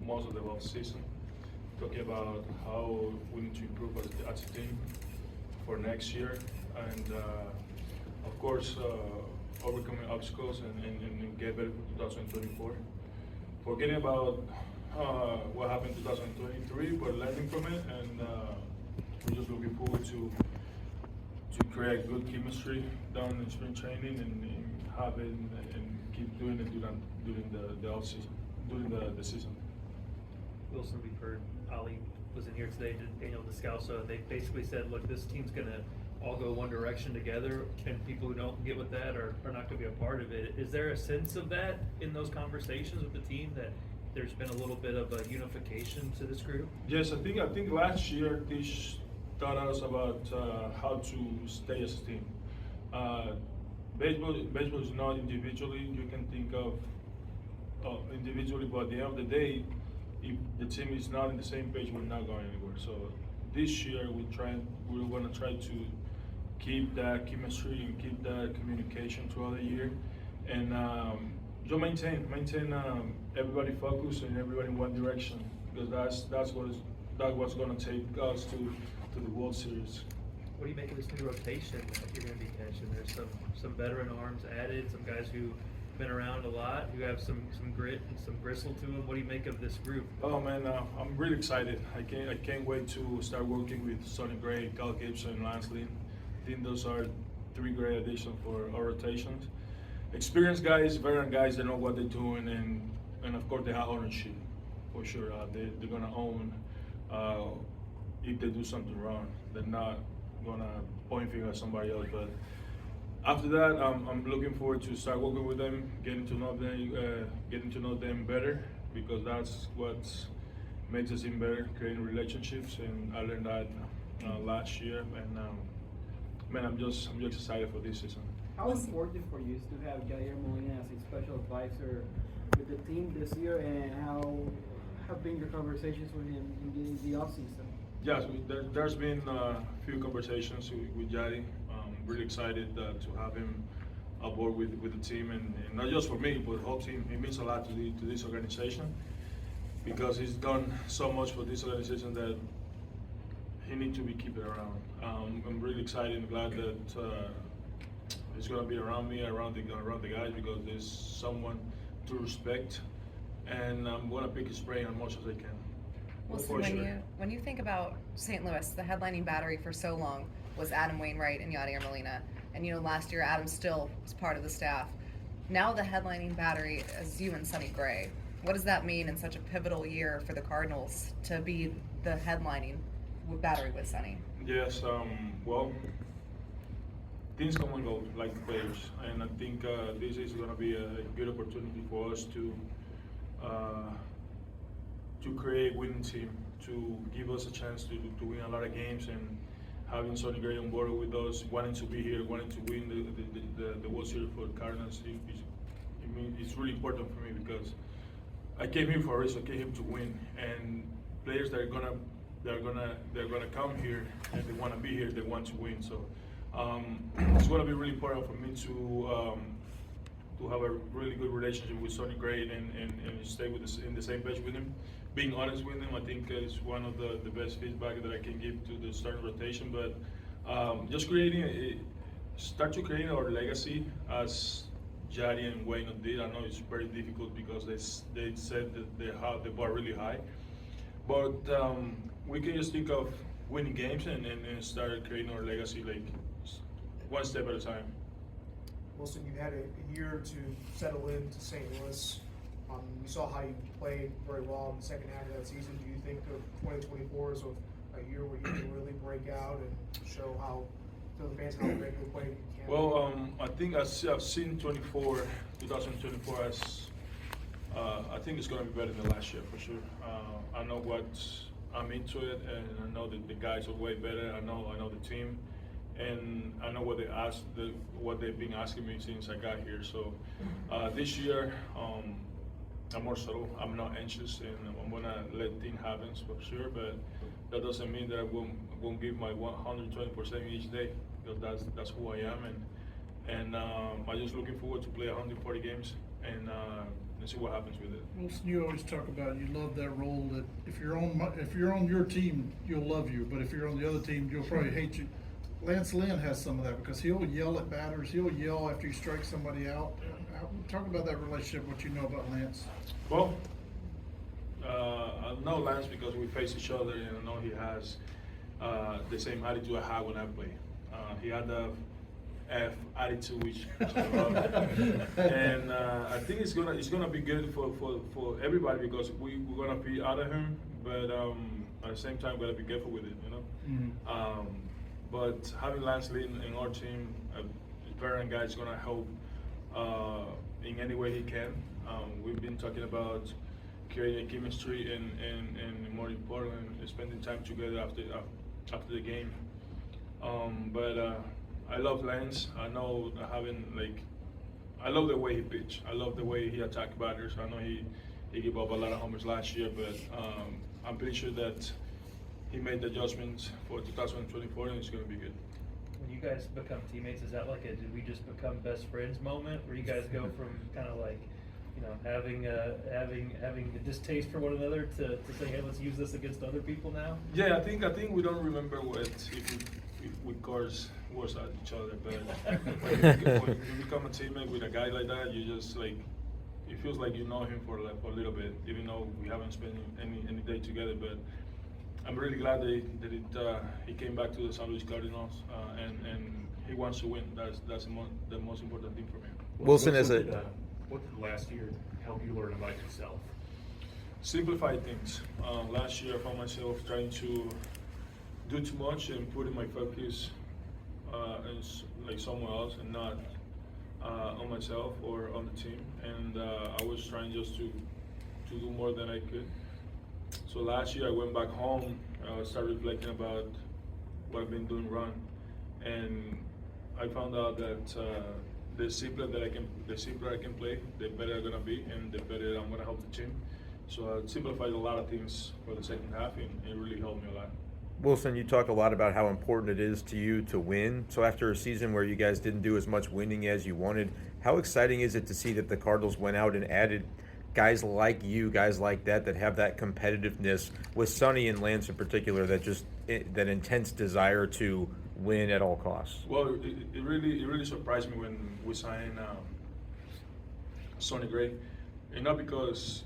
most of the off season, talking about how we need to improve as a team for next year, and of course overcoming obstacles and get better for 2024. Forgetting about what happened in 2023, but learning from it, and we're just looking forward to create good chemistry down in spring training and have it and keep doing it during the off season, during the season. Willson, we've heard Ali was in here today, Daniel Descalso, and they basically said, look, this team's going to all go one direction together, and people who don't get with that are not going to be a part of it. Is there a sense of that in those conversations with the team, that there's been a little bit of a unification to this group? Yes, I think last year Tish taught us about how to stay as a team. Baseball is not individually. You can think of individually, but at the end of the day, if the team is not on the same page, we're not going anywhere. So this year we're going to try to keep that chemistry and keep that communication throughout the year, and just maintain everybody focused and everybody in one direction, because that's what's going to take us to the World Series. What do you make of this new rotation that you're going to be catching? There's some veteran arms added, some guys who've been around a lot, who have some grit and some gristle to them. What do you make of this group? Oh man, I'm really excited. I can't wait to start working with Sonny Gray, Cal Gibson, and Lance Lynn. I think those are three great additions for our rotations. Experienced guys, veteran guys, they know what they're doing, and of course they have ownership for sure. They're gonna own if they do something wrong. They're not gonna point finger at somebody else. But after that, I'm looking forward to start working with them, getting to know them better, because that's what makes us team better, creating relationships. And I learned that last year, and man, I'm just excited for this season. How important for you is to have Yadier Molina as a special advisor with the team this year, and how have been your conversations with him in the offseason? Yes, there's been a few conversations with Yadi. Really excited to have him aboard with the team, and not just for me, but the whole team. He means a lot to this organization, because he's done so much for this organization that he needs to be kept around. I'm really excited and glad that he's going to be around me, around the guys, because there's someone to respect, and I'm going to pick his brain as much as I can. Wilson, when you think about St. Louis, the headlining battery for so long was Adam Wainwright and Yadier Molina, and last year Adam still was part of the staff. Now the headlining battery is you and Sonny Gray. What does that mean in such a pivotal year for the Cardinals to be the headlining battery with Sonny? Yes, well, things come and go like the players, and I think this is going to be a good opportunity for us to create a winning team, to give us a chance to win a lot of games, and having Sonny Gray on board with us, wanting to be here, wanting to win the World Series for the Cardinals. It's really important for me, because I came here for a reason. I came here to win, and players that are gonna come here and they want to be here, they want to win. So it's going to be really important for me to have a really good relationship with Sonny Gray and stay in the same page with him. Being honest with him, I think is one of the best feedback that I can give to the starting rotation. But just start to create our legacy as Yadi and Wayne did. I know it's very difficult because they said that they have the bar really high, but we can just think of winning games and start creating our legacy, like one step at a time. Willson, you had a year to settle into St. Louis. We saw how you played very well in the second half of that season. Do you think of 2024 as a year where you can really break out and show to the fans how great you play you can? Well, I think I've seen 2024 as I think it's going to be better than last year for sure. I know what I'm into it, and I know that the guys are way better. I know the team, and I know what what they've been asking me since I got here. So this year, I'm more subtle. I'm not anxious, and I'm gonna let things happen for sure. But that doesn't mean that I won't give my 120% each day, because that's who I am, and I'm just looking forward to play 140 games and see what happens with it. Wilson, you always talk about you love that role. That if you're on your team, you'll love you, but if you're on the other team, you'll probably hate you. Lance Lynn has some of that because he'll yell at batters. He'll yell after you strike somebody out. Talk about that relationship. What you know about Lance? Well, I know Lance because we face each other, and I know he has the same attitude I have when I play. He had the F attitude, which I love. And I think it's gonna be good for everybody because we're gonna be out of him, but at the same time, we gotta be careful with it, you know. Mm-hmm. But having Lance Lynn in our team, a veteran guy, is gonna help in any way he can. We've been talking about creating a chemistry and more important, spending time together after the game. But I love Lance. I know I love the way he pitched. I love the way he attacked batters. I know he gave up a lot of homers last year, but I'm pretty sure that he made the adjustments for 2024, and it's going to be good. When you guys become teammates, is that like a did we just become best friends moment, where you guys go from kind of like, you know, having a distaste for one another to saying, hey, let's use this against other people now? Yeah, I think we don't remember if we curse words at each other, but when you become a teammate with a guy like that, you just like, it feels like you know him for a little bit, even though we haven't spent any day together. But I'm really glad that he came back to the San Luis Cardinals, and he wants to win. That's the most important thing for me. Wilson, what did last year help you learn about yourself? Simplify things. Last year I found myself trying to do too much and putting my focus like somewhere else and not on myself or on the team. And I was trying just to do more than I could. So last year I went back home, started reflecting about what I've been doing wrong, and I found out that the simpler I can play, the better I'm gonna be, and the better I'm gonna help the team. So I simplified a lot of things for the second half, and it really helped me a lot. Wilson, you talk a lot about how important it is to you to win. So after a season where you guys didn't do as much winning as you wanted, how exciting is it to see that the Cardinals went out and added guys like you, guys like that have that competitiveness, with Sonny and Lance in particular, that intense desire to win at all costs? Well, it really surprised me when we signed Sonny Gray, and not because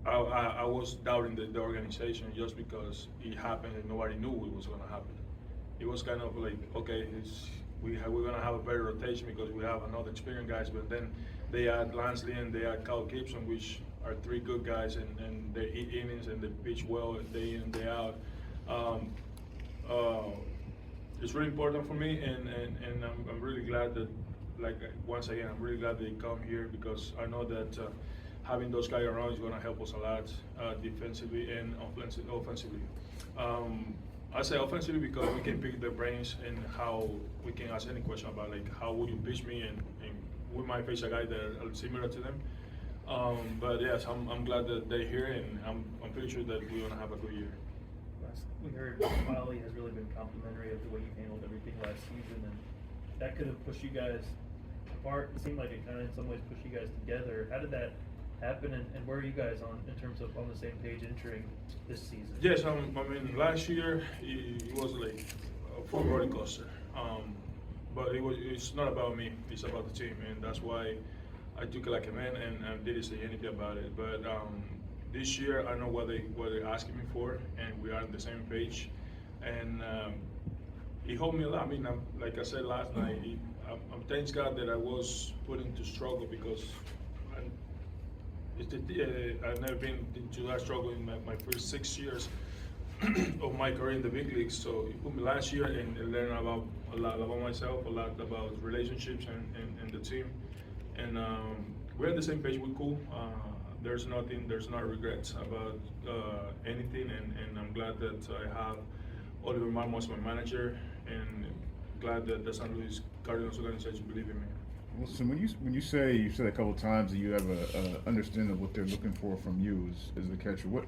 I was doubting the organization, just because it happened and nobody knew it was going to happen. It was kind of like, okay, we're going to have a better rotation because we have another experienced guys, but then they had Lance Lynn, they had Kyle Gibson, which are three good guys, and they eat innings and they pitch well day in and day out. It's really important for me, and I'm really glad that, once again, I'm really glad they come here, because I know that having those guys around is going to help us a lot defensively and offensively. I say offensively because we can pick their brains and how we can ask any question about, like, how would you pitch me, and we might face a guy that are similar to them. But yes, I'm glad that they're here, and I'm pretty sure that we're going to have a good year. We heard Molly has really been complimentary of the way you handled everything last season, and that could have pushed you guys apart. It seemed like it kind of in some ways pushed you guys together. How did that happen, and where are you guys in terms of on the same page entering this season? Yes, I mean, last year it was like a full roller coaster, but it's not about me, it's about the team, and that's why I took it like a man and didn't say anything about it. But this year I know what they're asking me for, and we are on the same page, and it helped me a lot. I mean, like I said last night, I'm thanks God that I was put into struggle, because I've never been into that struggle in my first 6 years of my career in the big leagues. So it put me last year and learn about a lot about myself, a lot about relationships and the team. And we're on the same page. We're cool. There's no regrets about anything, and I'm glad that I have Oliver Marmol as my manager, and glad that the San Luis Cardinals organization believe in me. Wilson, when you said a couple of times that you have a understanding of what they're looking for from you as the catcher, what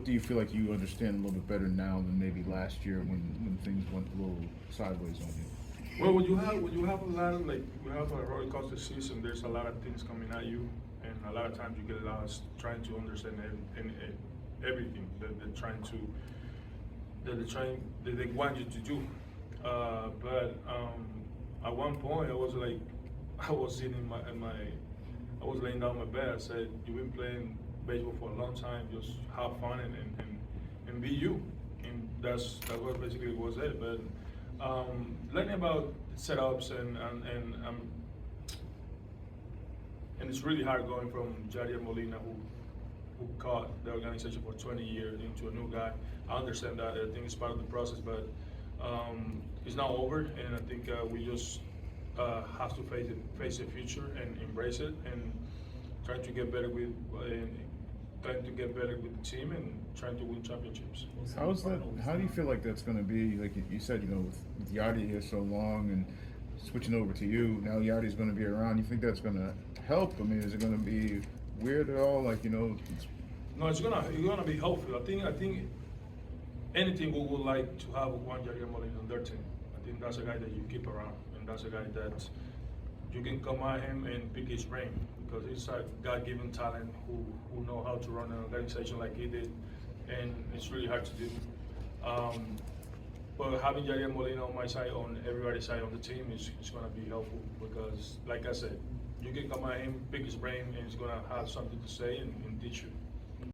do you feel like you understand a little bit better now than maybe last year when things went a little sideways on you? Well, when you have a lot of, like, you have a roller coaster season, there's a lot of things coming at you, and a lot of times you get lost trying to understand everything that they're trying to, that they want you to do. But at one point, I was like, I was sitting I was laying down in my bed. I said, "You've been playing baseball for a long time. Just have fun and be you." And that's what basically was it. But learning about setups and it's really hard going from Yadier Molina, who caught the organization for 20 years, into a new guy. I understand that. I think it's part of the process, but it's not over, and I think we just have to face the future and embrace it, and trying to get better with the team and trying to win championships. How's that? How do you feel like that's going to be? Like you said, you know, with Yadier here so long and switching over to you now, Yadier's going to be around. You think that's going to help? I mean, is it going to be weird at all? Like, you know? No, it's gonna be helpful. I think anything we would like to have one Yadier Molina on their team. I think that's a guy that you keep around, and that's a guy that you can come at him and pick his brain, because he's a God-given talent who know how to run an organization like he did, and it's really hard to do. But having Yadier Molina on my side, on everybody's side on the team, is going to be helpful, because, like I said, you can come at him, pick his brain, and he's going to have something to say and teach you.